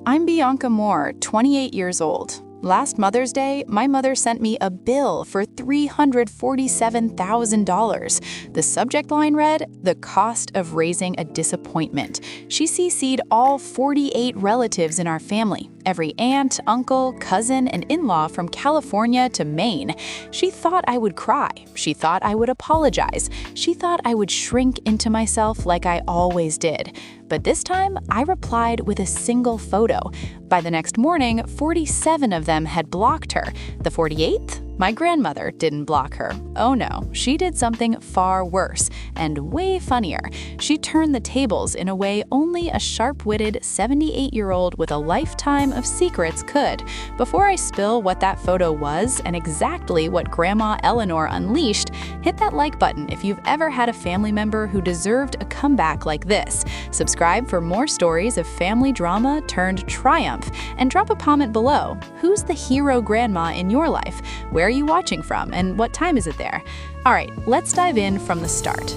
I'm Bianca Moore, 28 years old. Last Mother's Day, my mother sent me a bill for $347,000. The subject line read, "The cost of raising a disappointment." She CC'd all 48 relatives in our family, every aunt, uncle, cousin, and in-law from California to Maine. She thought I would cry. She thought I would apologize. She thought I would shrink into myself like I always did. But this time, I replied with a single photo. By the next morning, 47 of them had blocked her. The 48th? My grandmother didn't block her. Oh no, she did something far worse and way funnier. She turned the tables in a way only a sharp-witted 78-year-old with a lifetime of secrets could. Before I spill what that photo was and exactly what Grandma Eleanor unleashed, hit that like button if you've ever had a family member who deserved a comeback like this. Subscribe for more stories of family drama turned triumph, and drop a comment below. Who's the hero grandma in your life? Where are you watching from, and what time is it there? All right, let's dive in from the start.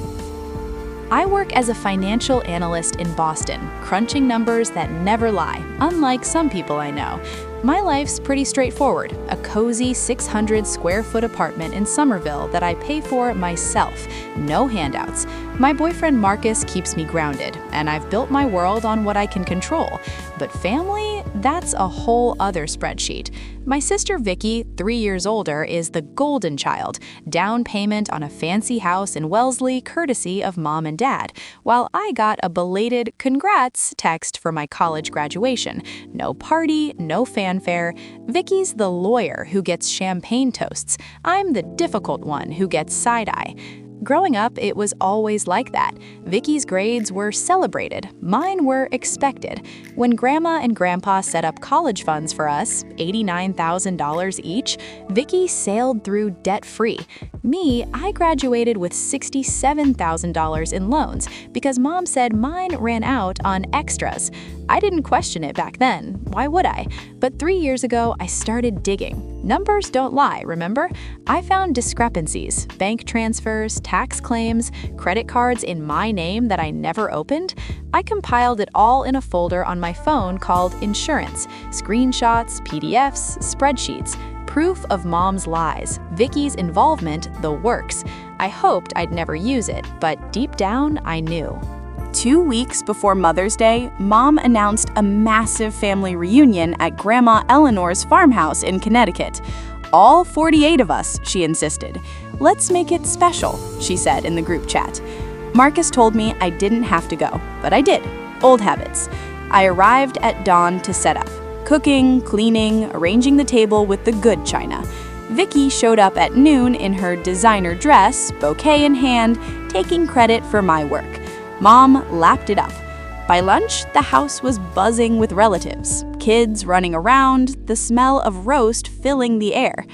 I work as a financial analyst in Boston, crunching numbers that never lie, unlike some people I know. My life's pretty straightforward, a cozy 600 square foot apartment in Somerville that I pay for myself, no handouts. My boyfriend Marcus keeps me grounded, and I've built my world on what I can control. But family, that's a whole other spreadsheet. My sister Vicky, 3 years older, is the golden child, down payment on a fancy house in Wellesley courtesy of mom and dad, while I got a belated congrats text for my college graduation. No party, no fanfare. Vicky's the lawyer who gets champagne toasts. I'm the difficult one who gets side-eye. Growing up, it was always like that. Vicky's grades were celebrated. Mine were expected. When Grandma and Grandpa set up college funds for us, $89,000 each, Vicky sailed through debt-free. Me, I graduated with $67,000 in loans because Mom said mine ran out on extras. I didn't question it back then. Why would I? But 3 years ago, I started digging. Numbers don't lie, remember? I found discrepancies, bank transfers, tax claims, credit cards in my name that I never opened. I compiled it all in a folder on my phone called Insurance. Screenshots, PDFs, spreadsheets. Proof of Mom's lies, Vicky's involvement, the works. I hoped I'd never use it, but deep down, I knew. 2 weeks before Mother's Day, Mom announced a massive family reunion at Grandma Eleanor's farmhouse in Connecticut. All 48 of us, she insisted. "Let's make it special," she said in the group chat. Marcus told me I didn't have to go, but I did. Old habits. I arrived at dawn to set up. Cooking, cleaning, arranging the table with the good china. Vicky showed up at noon in her designer dress, bouquet in hand, taking credit for my work. Mom lapped it up. By lunch, the house was buzzing with relatives, kids running around, the smell of roast filling the air.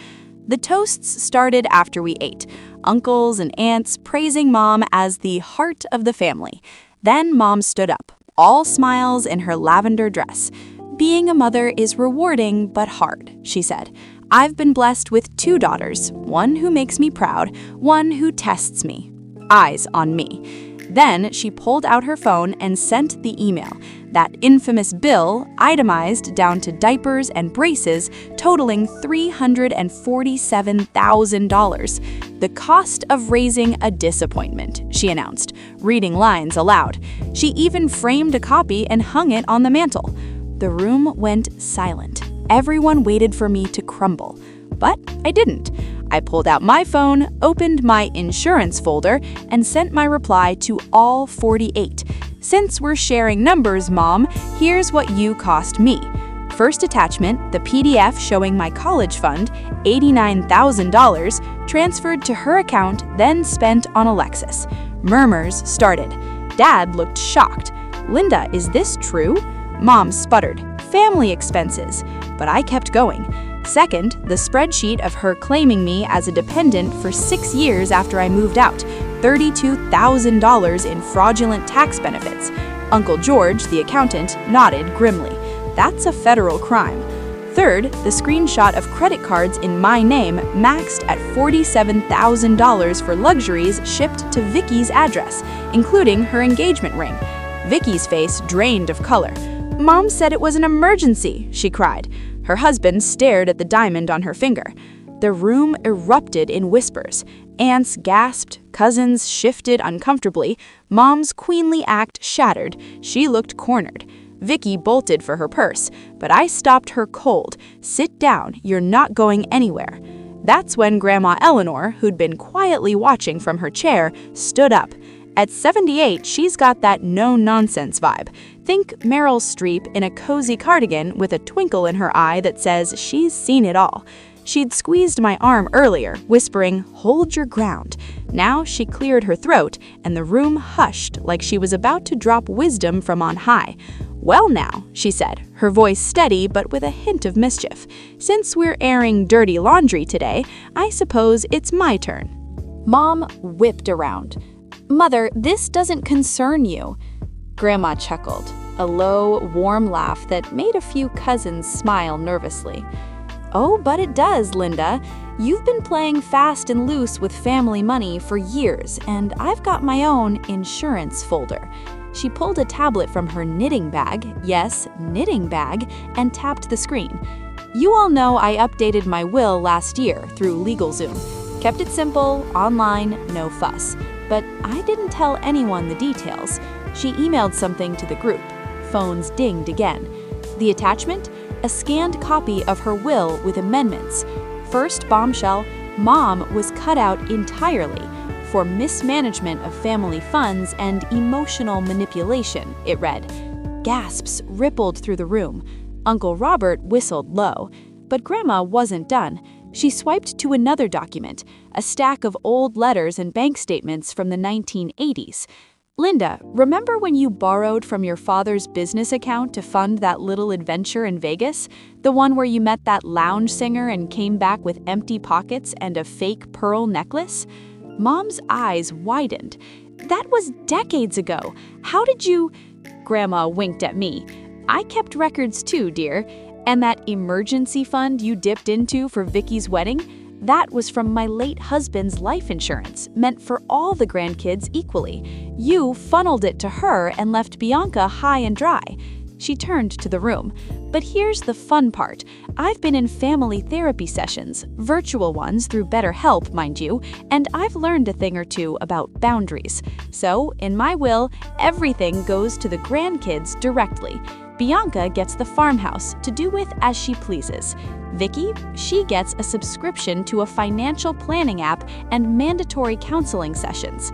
The toasts started after we ate, uncles and aunts praising Mom as the heart of the family. Then Mom stood up, all smiles in her lavender dress. "Being a mother is rewarding but hard," she said. "I've been blessed with 2 daughters, one who makes me proud, one who tests me. Eyes on me." Then she pulled out her phone and sent the email, that infamous bill itemized down to diapers and braces, totaling $347,000. "The cost of raising a disappointment," she announced, reading lines aloud. She even framed a copy and hung it on the mantel. The room went silent. Everyone waited for me to crumble. But I didn't. I pulled out my phone, opened my insurance folder, and sent my reply to all 48. "Since we're sharing numbers, Mom, here's what you cost me." First attachment, the PDF showing my college fund, $89,000, transferred to her account, then spent on a Lexus. Murmurs started. Dad looked shocked. "Linda, is this true?" Mom sputtered. "Family expenses." But I kept going. Second, the spreadsheet of her claiming me as a dependent for 6 years after I moved out, $32,000 in fraudulent tax benefits. Uncle George, the accountant, nodded grimly. That's a federal crime. Third, the screenshot of credit cards in my name maxed at $47,000 for luxuries shipped to Vicky's address, including her engagement ring. Vicky's face drained of color. "Mom said it was an emergency," she cried. Her husband stared at the diamond on her finger. The room erupted in whispers. Aunts gasped, cousins shifted uncomfortably, Mom's queenly act shattered. She looked cornered. Vicky bolted for her purse, but I stopped her cold. "Sit down, you're not going anywhere." That's when Grandma Eleanor, who'd been quietly watching from her chair, stood up. At 78, she's got that no-nonsense vibe. Think Meryl Streep in a cozy cardigan with a twinkle in her eye that says she's seen it all. She'd squeezed my arm earlier, whispering, "Hold your ground." Now she cleared her throat, and the room hushed like she was about to drop wisdom from on high. "Well now," she said, her voice steady but with a hint of mischief, "since we're airing dirty laundry today, I suppose it's my turn." Mom whipped around. "Mother, this doesn't concern you." Grandma chuckled, a low, warm laugh that made a few cousins smile nervously. "Oh, but it does, Linda. You've been playing fast and loose with family money for years, and I've got my own insurance folder." She pulled a tablet from her knitting bag, yes, knitting bag, and tapped the screen. "You all know I updated my will last year through LegalZoom. Kept it simple, online, no fuss. But I didn't tell anyone the details." She emailed something to the group. Phones dinged again. The attachment? A scanned copy of her will with amendments. First bombshell, Mom was cut out entirely for mismanagement of family funds and emotional manipulation, it read. Gasps rippled through the room. Uncle Robert whistled low. But Grandma wasn't done. She swiped to another document, a stack of old letters and bank statements from the 1980s. "Linda, remember when you borrowed from your father's business account to fund that little adventure in Vegas? The one where you met that lounge singer and came back with empty pockets and a fake pearl necklace?" Mom's eyes widened. "That was decades ago. How did you—" Grandma winked at me. "I kept records too, dear. And that emergency fund you dipped into for Vicky's wedding? That was from my late husband's life insurance, meant for all the grandkids equally. You funneled it to her and left Bianca high and dry." She turned to the room. "But here's the fun part. I've been in family therapy sessions, virtual ones through BetterHelp, mind you, and I've learned a thing or two about boundaries. So, in my will, everything goes to the grandkids directly. Bianca gets the farmhouse to do with as she pleases. Vicky, she gets a subscription to a financial planning app and mandatory counseling sessions."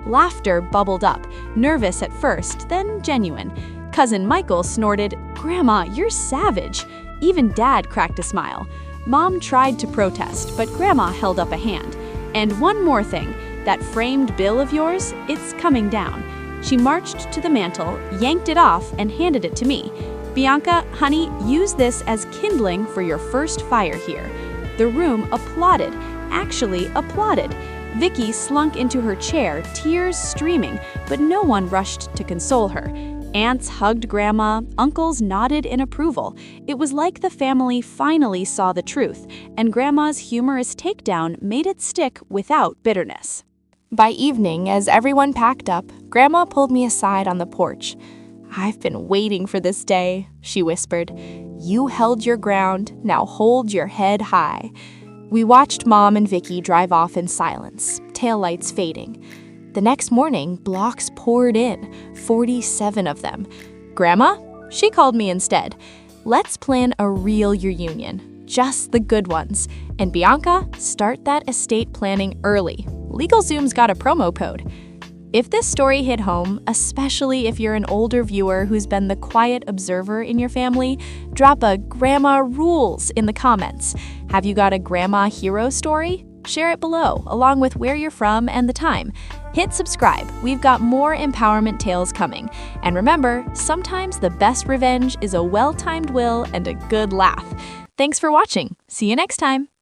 Laughter bubbled up, nervous at first, then genuine. Cousin Michael snorted, "Grandma, you're savage." Even Dad cracked a smile. Mom tried to protest, but Grandma held up a hand. "And one more thing, that framed bill of yours, it's coming down." She marched to the mantel, yanked it off, and handed it to me. "Bianca, honey, use this as kindling for your first fire here." The room applauded, actually applauded. Vicky slunk into her chair, tears streaming, but no one rushed to console her. Aunts hugged Grandma, uncles nodded in approval. It was like the family finally saw the truth, and Grandma's humorous takedown made it stick without bitterness. By evening, as everyone packed up, Grandma pulled me aside on the porch. "I've been waiting for this day," she whispered. "You held your ground, now hold your head high." We watched Mom and Vicky drive off in silence, taillights fading. The next morning, blocks poured in, 47 of them. "Grandma?" She called me instead. "Let's plan a real reunion, just the good ones. And Bianca, start that estate planning early. LegalZoom's got a promo code." If this story hit home, especially if you're an older viewer who's been the quiet observer in your family, drop a "Grandma rules" in the comments. Have you got a grandma hero story? Share it below, along with where you're from and the time. Hit subscribe, we've got more empowerment tales coming. And remember, sometimes the best revenge is a well-timed will and a good laugh. Thanks for watching. See you next time.